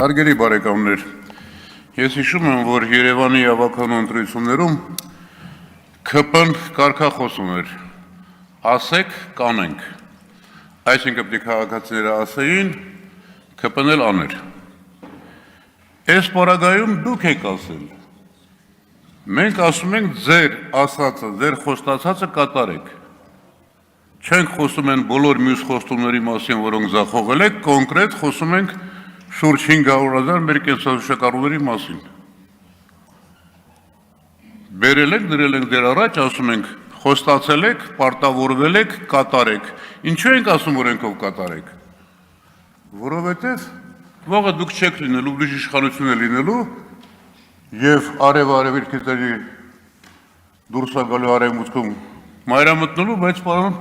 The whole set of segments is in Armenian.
Հարգելի բարեկամներ, ես հիշում եմ, որ Երևանի ավականու ընտրություններում ԿՊ-ն կարգախոսում էր, ասեք, կանենք, այսինքն պետք է քաղաքացիները ասեին, ԿՊ-ն էլ աներ։ Այս պարագայում դուք եք ասել, մենք ասում ենք ձեր ասածը, ձեր խոստացածը կատարեք, չենք խոսում են բոլոր մյուս խոստումների մասին, որոնք ձախողել եք, կոնկրետ խոսում ենք շուրջ 500,000 մեր կենսաթոշակառուների մասին։ Բերել ենք, դրել ենք դեր առաջ, ասում ենք, խոստացել եք, պարտավորվել եք, կատարեք։ Ինչու ենք ասում, որ ենքով կատարեք։ Որովհետև վաղը դուք չեք լինելու, դուք իշխանություն է լինելու եւ արև-արևելքից դուրս գալու արևմուտքում մայրամտնելու, բայց պարոն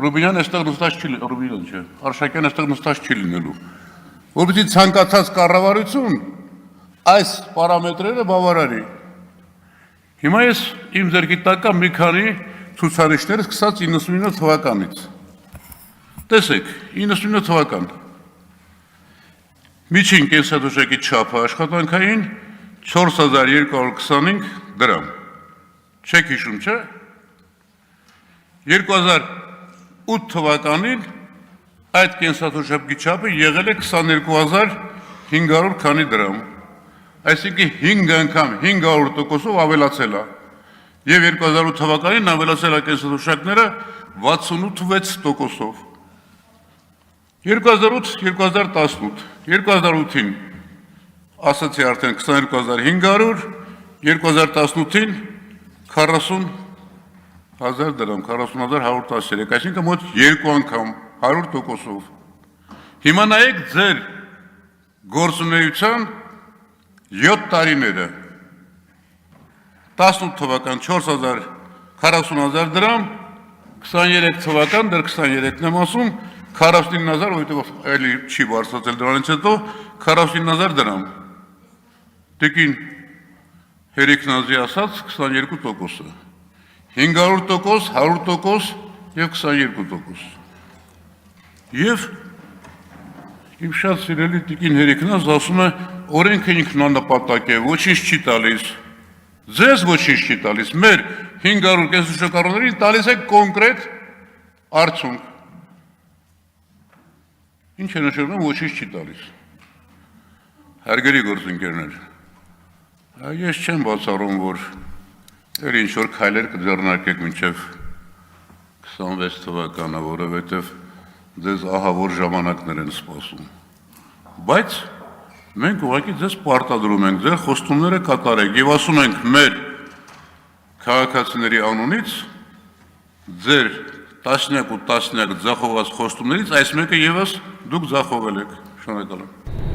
Ռուբինյան այստեղ նստած չի լինելու, Ռուբինյան չէ, Արշակյան այստեղ նստած չի լինելու։ Որպեսզի ցանկացած կառավարություն այս պարամետրերը բավարարի։ Հիմա ես իմ ձեռքի տակ կա մի քանի ցուցանիշներ սկսած 99 թվականից։ Տեսեք, 99 թվական։ Միջին կենսաթոշակի չափը աշխատանքային 4225 դրամ։ Չեք հիշում, չէ՞։ 2008 թվականին այդ կենսաթոշակի չափը եղել է 22500 քանի դրամ, այսինքն 5 անգամ 500%-ով ավելացել է, և 2008 թվականին ավելացել է կենսաթոշակները 68%-ով։ 2008-2018, 2008-ին ասացի արդեն 22500, 2018-ին 40,000 դրամ, 40,113, այսինքն մոտ 2 անգամ 100%-ով։ Հիմա նայեք ձեր գործունեության 7 տարիները, 18 թվական 40,000 դրամ, 23 թվական, դեռ 23-ն եմ ասում, 49,000, որովհետև էլի չի բարձրացել դրանից հետո, 49,000 դրամ։ Տիկին Հերիքնազի ասած 22%-ը, 500%, 100% և 22%։ Եվ իմ շատ սիրելի տիկին Հերիքնազ ասում է, օրենքը ինքնանպատակ է, ոչինչ չի տալիս, ձեզ ոչինչ չի տալիս, մեր 500 կենսաթոշակառուներին տալիս է կոնկրետ արդյունք։ Ինչ է նշանակում ոչինչ չի տալիս։ Հարգելի գործընկերներ, ես չեմ բացառում, որ էլ ինչ-որ քայլեր կձեռնարկեք մինչև 26 թվականը, որովհետև ձեզ ահավոր ժամանակներ են սպասում։ Բայց մենք ուղղակի ձեզ պարտադրում ենք, ձեր խոստումները կատարեք և ասում ենք մեր քաղաքացիների անունից, ձեր տասնյակ ու տասնյակ ձախողված խոստումներից այս մեկը ևս դուք ձախողել եք։ Շնորհակալ եմ։